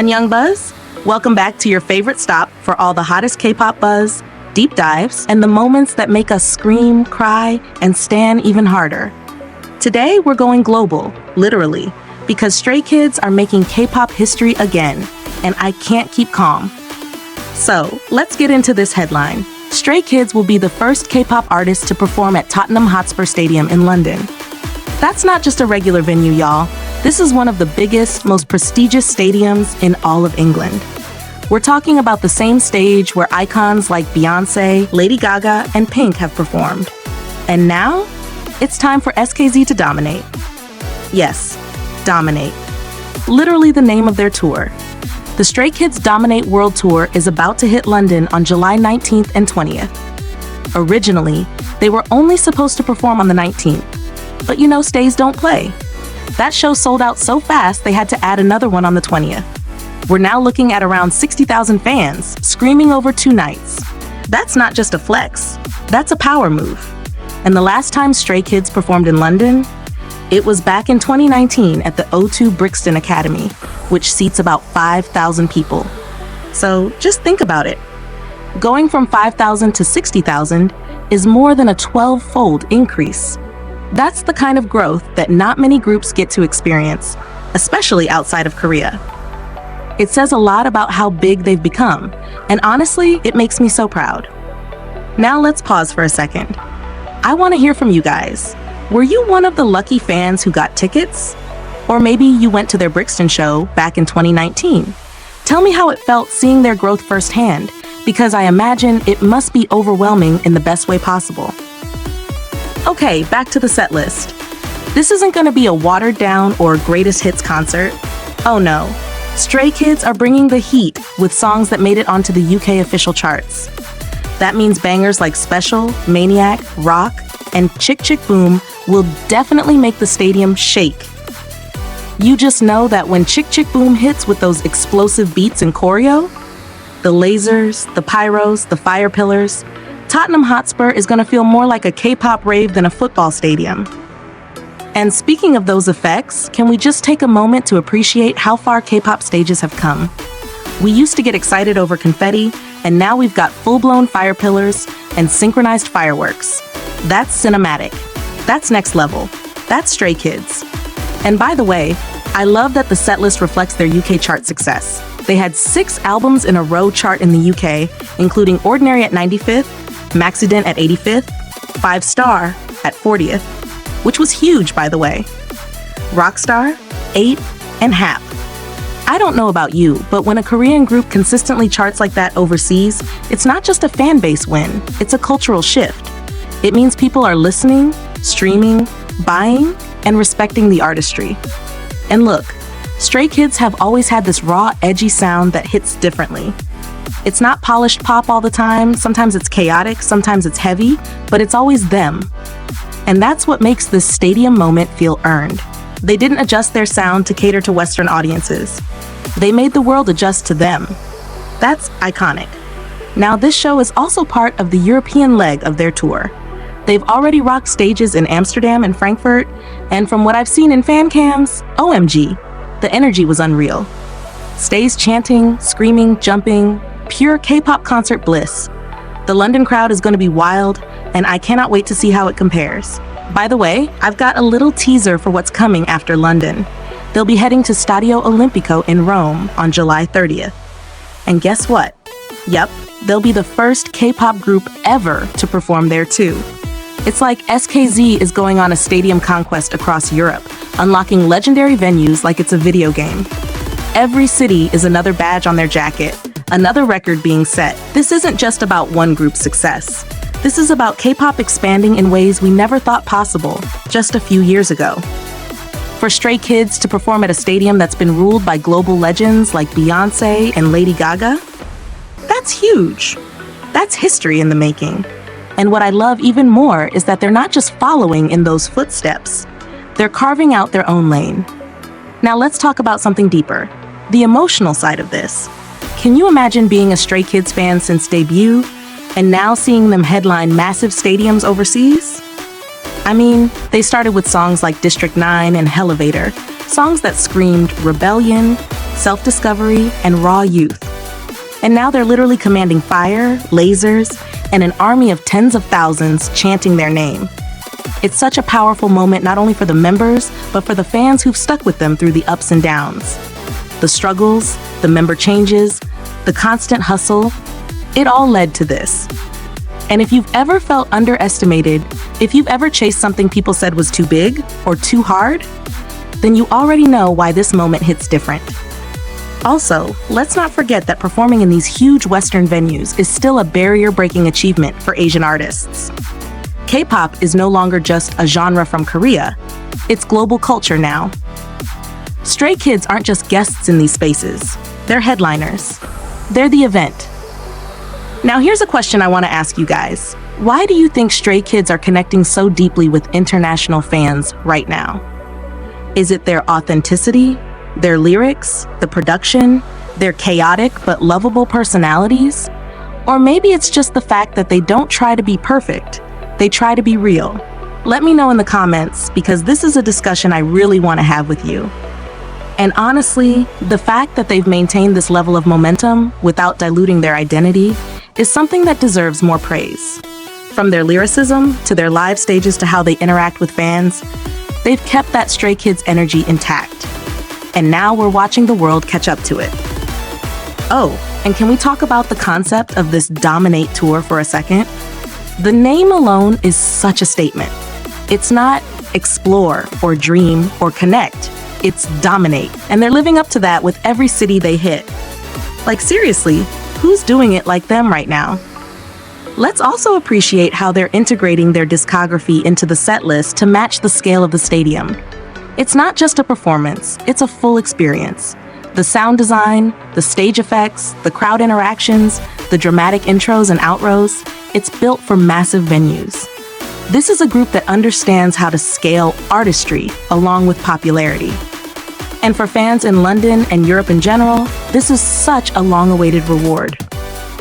Young Buzz, welcome back to your favorite stop for all the hottest K-pop buzz, deep dives, and the moments that make us scream, cry, and stand even harder. Today, we're going global, literally, because Stray Kids are making K-pop history again, and I can't keep calm. So, let's get into this headline. Stray Kids will be the first K-pop artist to perform at Tottenham Hotspur Stadium in London. That's not just a regular venue, y'all. This is one of the biggest, most prestigious stadiums in all of England. We're talking about the same stage where icons like Beyoncé, Lady Gaga, and Pink have performed. And now, it's time for SKZ to dominate. Yes, dominate. Literally the name of their tour. The Stray Kids Dominate World Tour is about to hit London on July 19th and 20th. Originally, they were only supposed to perform on the 19th. But stays don't play. That show sold out so fast they had to add another one on the 20th. We're now looking at around 60,000 fans, screaming over 2 nights. That's not just a flex, that's a power move. And the last time Stray Kids performed in London, it was back in 2019 at the O2 Brixton Academy, which seats about 5,000 people. So just think about it. Going from 5,000 to 60,000 is more than a 12-fold increase. That's the kind of growth that not many groups get to experience, especially outside of Korea. It says a lot about how big they've become, and honestly, it makes me so proud. Now let's pause for a second. I want to hear from you guys. Were you one of the lucky fans who got tickets? Or maybe you went to their Brixton show back in 2019. Tell me how it felt seeing their growth firsthand, because I imagine it must be overwhelming in the best way possible. Okay, back to the set list. This isn't going to be a watered-down or greatest hits concert. Oh no. Stray Kids are bringing the heat with songs that made it onto the UK official charts. That means bangers like Special, Maniac, Rock, and Chick Chick Boom will definitely make the stadium shake. You just know that when Chick Chick Boom hits with those explosive beats and choreo, the lasers, the pyros, the fire pillars, Tottenham Hotspur is going to feel more like a K-pop rave than a football stadium. And speaking of those effects, can we just take a moment to appreciate how far K-pop stages have come? We used to get excited over confetti, and now we've got full-blown fire pillars and synchronized fireworks. That's cinematic. That's next level. That's Stray Kids. And by the way, I love that the setlist reflects their UK chart success. They had 6 albums in a row chart in the UK, including Ordinary at 95th, Maxident at 85th, 5 Star at 40th, which was huge, by the way. Rockstar, 8, and Hap. I don't know about you, but when a Korean group consistently charts like that overseas, it's not just a fan base win, it's a cultural shift. It means people are listening, streaming, buying, and respecting the artistry. And look, Stray Kids have always had this raw, edgy sound that hits differently. It's not polished pop all the time, sometimes it's chaotic, sometimes it's heavy, but it's always them. And that's what makes this stadium moment feel earned. They didn't adjust their sound to cater to Western audiences. They made the world adjust to them. That's iconic. Now, this show is also part of the European leg of their tour. They've already rocked stages in Amsterdam and Frankfurt, and from what I've seen in fan cams, OMG, the energy was unreal. Stays chanting, screaming, jumping, pure K-pop concert bliss. The London crowd is going to be wild, and I cannot wait to see how it compares. By the way, I've got a little teaser for what's coming after London. They'll be heading to Stadio Olimpico in Rome on July 30th. And guess what? Yep, they'll be the first K-pop group ever to perform there too. It's like SKZ is going on a stadium conquest across Europe, unlocking legendary venues like it's a video game. Every city is another badge on their jacket, another record being set. This isn't just about one group's success. This is about K-pop expanding in ways we never thought possible just a few years ago. For Stray Kids to perform at a stadium that's been ruled by global legends like Beyoncé and Lady Gaga, that's huge. That's history in the making. And what I love even more is that they're not just following in those footsteps. They're carving out their own lane. Now let's talk about something deeper, the emotional side of this. Can you imagine being a Stray Kids fan since debut, and now seeing them headline massive stadiums overseas? I mean, they started with songs like District 9 and Elevator, songs that screamed rebellion, self-discovery, and raw youth. And now they're literally commanding fire, lasers, and an army of tens of thousands chanting their name. It's such a powerful moment not only for the members, but for the fans who've stuck with them through the ups and downs. The struggles, the member changes, the constant hustle, it all led to this. And if you've ever felt underestimated, if you've ever chased something people said was too big or too hard, then you already know why this moment hits different. Also, let's not forget that performing in these huge Western venues is still a barrier-breaking achievement for Asian artists. K-pop is no longer just a genre from Korea, it's global culture now. Stray Kids aren't just guests in these spaces, they're headliners. They're the event. Now here's a question I want to ask you guys. Why do you think Stray Kids are connecting so deeply with international fans right now? Is it their authenticity, their lyrics, the production, their chaotic but lovable personalities? Or maybe it's just the fact that they don't try to be perfect, they try to be real. Let me know in the comments because this is a discussion I really want to have with you. And honestly, the fact that they've maintained this level of momentum without diluting their identity is something that deserves more praise. From their lyricism to their live stages to how they interact with fans, they've kept that Stray Kids energy intact. And now we're watching the world catch up to it. Oh, and can we talk about the concept of this Dominate tour for a second? The name alone is such a statement. It's not explore or dream or connect. It's dominate. And they're living up to that with every city they hit. Like seriously, who's doing it like them right now? Let's also appreciate how they're integrating their discography into the set list to match the scale of the stadium. It's not just a performance, it's a full experience. The sound design, the stage effects, the crowd interactions, the dramatic intros and outros, it's built for massive venues. This is a group that understands how to scale artistry along with popularity. And for fans in London and Europe in general, this is such a long-awaited reward.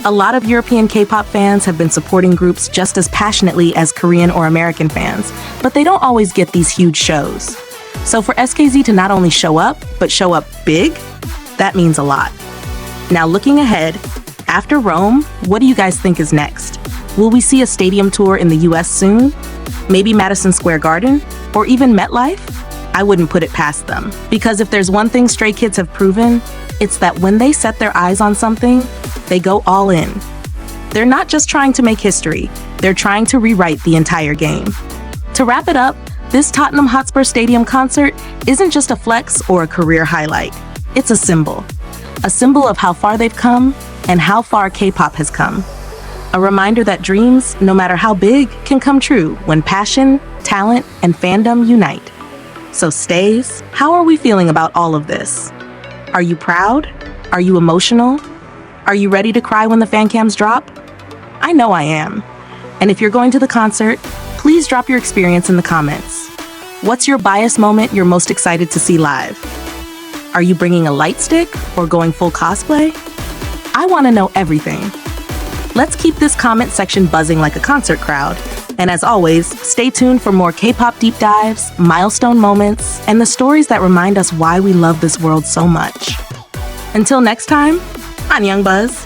A lot of European K-pop fans have been supporting groups just as passionately as Korean or American fans, but they don't always get these huge shows. So for SKZ to not only show up, but show up big, that means a lot. Now looking ahead, after Rome, what do you guys think is next? Will we see a stadium tour in the US soon? Maybe Madison Square Garden? Or even MetLife? I wouldn't put it past them. Because if there's one thing Stray Kids have proven, it's that when they set their eyes on something, they go all in. They're not just trying to make history, they're trying to rewrite the entire game. To wrap it up, this Tottenham Hotspur Stadium concert isn't just a flex or a career highlight. It's a symbol of how far they've come and how far K-pop has come. A reminder that dreams, no matter how big, can come true when passion, talent, and fandom unite. So Stays, how are we feeling about all of this? Are you proud? Are you emotional? Are you ready to cry when the fan cams drop? I know I am. And if you're going to the concert, please drop your experience in the comments. What's your bias moment you're most excited to see live? Are you bringing a light stick or going full cosplay? I want to know everything. Let's keep this comment section buzzing like a concert crowd. And as always, stay tuned for more K-pop deep dives, milestone moments, and the stories that remind us why we love this world so much. Until next time, I'm Young Buzz.